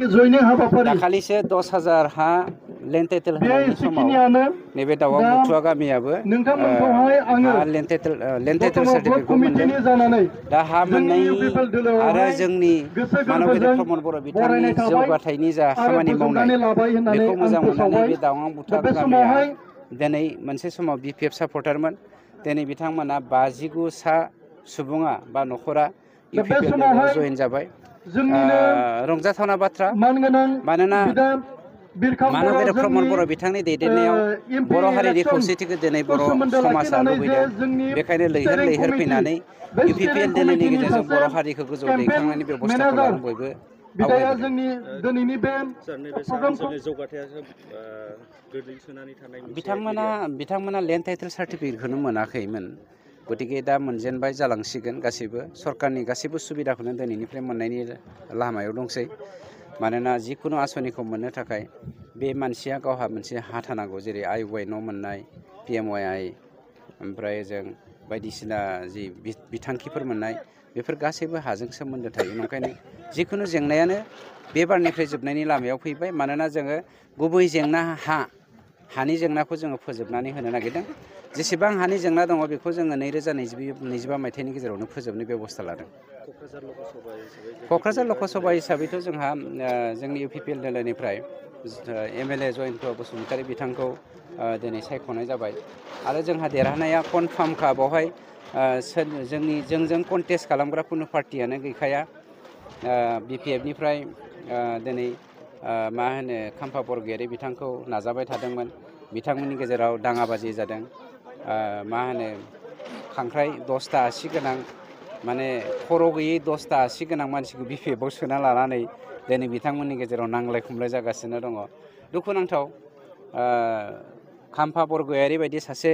दाखालिसो 10,000 हा land title होनायनि समाव नैबे दाउआ बुथुवा गामियाबो हा लेन्ड टाइटेल सार्टिफिकेटखौ मोनदों। दा हा मोननायनि आरो जोंनि मानबगेन्द्र प्रमद बर' बिथांनि जौगाथायनि जा खामानि मावनाय बेखौ मोजां मोननानै बे दावां बुथुवा गामिया दिनै मोनसे समाव BPF सापर्टारमोन। दिनै बिथांमोना 59 सा सुबुङा बा न'खरा UPPL लेभेलाव जयेन जाबाय। रंजाथावना बाथ्रा, मानोना मानबगेन्द्र प्रमद बर' बिथांनि दैदेननायाव बर' हारिनि खौसेथिखौ दिनै बर' समाजा लुबैदों। बेखायनो लैहोर लैहोर फैनानै UPPL दिल्लीनि गेजेरजों बर' हारिखौ गोजौआव दैखांनायनि बेबस्थाखौ लादों बयबो आवगायबोदों। बिथांमोना लेन्ड टाइटेल सार्टिफिकेटखौनो मोनाखैमोन। गतिके दा मोनजेनबाय जालांसिगोन गासैबो सरकारनि गासैबो सुबिदाखौनो दिनैनिफ्राय मोननायनि लामायाव दंसै। मानोना जिखुनु आसनिखौ मोननो थाखाय बे मानसिया गावहा मोनसे हा थानांगौ, जेरै IY न' मोननाय, PMYI, ओमफ्राय जों बायदिसिना जि बिथांखिफोर मोननाय, बेफोर गासैबो हाजों सोमोन्दो थायो। ओंखायनो जिखुनु जेंनायानो बे बारनिफ्राय जोबनायनि लामायाव फैबाय। मानोना जोङो गुबै जेंना हानि जेंनाखौ जोङो फोजोबनानै होनो नागिरदों। जेसेबां हानि जेंना दङ बेखौ जोङो 2025 मायथाइनि गेजेरावनो फोजोबनो बेबस्था लादों। क'क्राझार लकसभा हिसाबैथ' जोंहा जोंनि UPPL दोलोनिफ्राय MLA जयन्त बसुमतारी बिथांखौ दिनै सायख'नाय जाबाय आरो जोंहा देरहानाया कनफार्मखा। बेवहाय जोंजों कन्टेस्ट खालामग्रा कुनु पार्टियानो गैखाया। BPFनिफ्राय दिनै मा होनो खाम्फा बरगयारी बिथांखौ नाजाबाय थादोंमोन। बिथांमोननि गेजेराव दाङाबाजि जादों। मा होनो खांख्राइ 10ता आसि गोनां, माने खर' गैयै 10ता आसि गोनां मानसिखौ BPFआव सोना लानानै दिनै बिथांमोननि गेजेराव नांलाय खमलाय जागासिनो दङ। दुखुनांथाव, खाम्फा बरगयारी बायदि सासे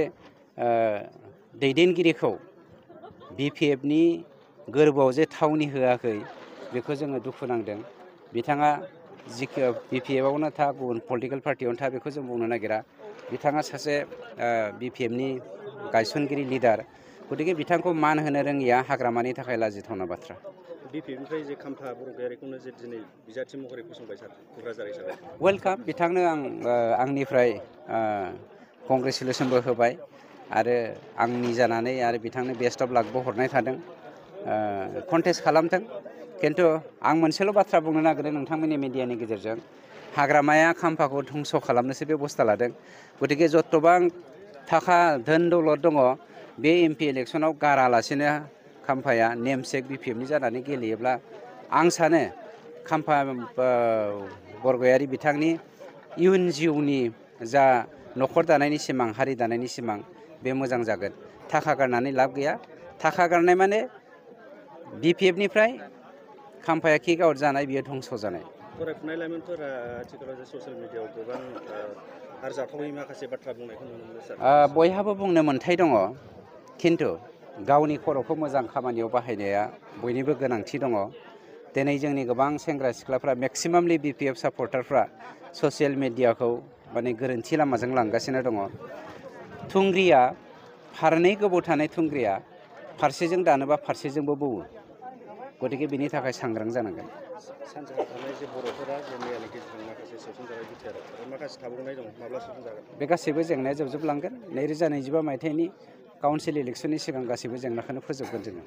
दैदेनगिरिखौ BPFनि गोरबोआव जे थावनि होआखै, बेखौ जोङो दुखु नांदों। बिथाङा BPFआवनो था, गुबुन पलिटिकेल पार्टियावनो था, बेखौ जों बुंनो नागिरा। बिथाङा सासे BPFनि गायसनगिरि लिडार। गतिके बिथांखौ मान होनो रोङिया हाग्रामानि थाखाय लाजिथावना बाथ्रा। BPFनिफ्राय जे खाम्फा बरगयारीखौनो जे दिनै बिजाथि महरै फसंबाय सार क'क्राझार हिसाबै। वेलकाम, बिथांनो आंनिफ्राय कंग्रेसुलेसनबो होबाय आरो आंनि जानानै आरो बिथांनो बेस्ट अफ लाकबो हरनाय थादों। कन्टेस्ट खालामथों, खिन्थु आं मोनसेल' बाथ्रा बुंनो नागिरदों नोंथांमोननि मिडियानि गेजेरजों। हाग्रामाया खाम्फाखौ धंस' खालामनोसो बेबस्था लादों। गतिके जतबां थाखा धोन दौलत दङ, बे MP इलेक्सनाव गारालासेनो खाम्फाया नेमसेक BPFनि जानानै गेलेयोब्ला आं सानो खाम्फा बरगयारी बिथांनि इयुन जिउनि जा न'खर दानायनि सिमां, हारि दानायनि सिमां, बे मोजां जागोन। थाखा गारनानै लाब गैया। थाखा गारनाय माने BPFनिफ्राय खाम्फाया किक आउट जानाय, बियो धंस' जानाय। फरायफुनाय लाइमोनफोरा आथिखालाव जे ससियेल मिडियायाव गोबां आरजाथावै माखासे बाथ्रा बुंनायखौ नुनो मोनो सार। बयहाबो बुंनो मोन्थाय दङ, खिन्थु गावनि खर'खौ मोजां खामानियाव बाहायनाया बयनिबो गोनांथि दङ। दिनै जोंनि गोबां सेंग्रा सिख्लाफ्रा, मेक्सिमामलि BPF सापर्टारफ्रा ससियेल मिडियाखौ माने गोरोन्थि लामाजों लांगासिनो दङ। थुंग्रिया, फारनै गोबौ थानाय थुंग्रिया फारसेजों दानोबा फारसेजोंबो बौवो। गतिके बिनि थाखाय सांग्रां जानांगोन। सानजाहा थानाय जे बर'फोरा जे मैयानि गेजेरजों माखासे सोसनजानाय बिटिआर आरो माखासे थाबावनाय दं, माब्ला सोसनजागोन? बे गासैबो जेंनाया जोबजोबलांगोन। 2025 मायथाइनि काउन्सिल इलेक्सननि सिगां गासैबो जेंनाखौनो फोजोबगोन जोङो।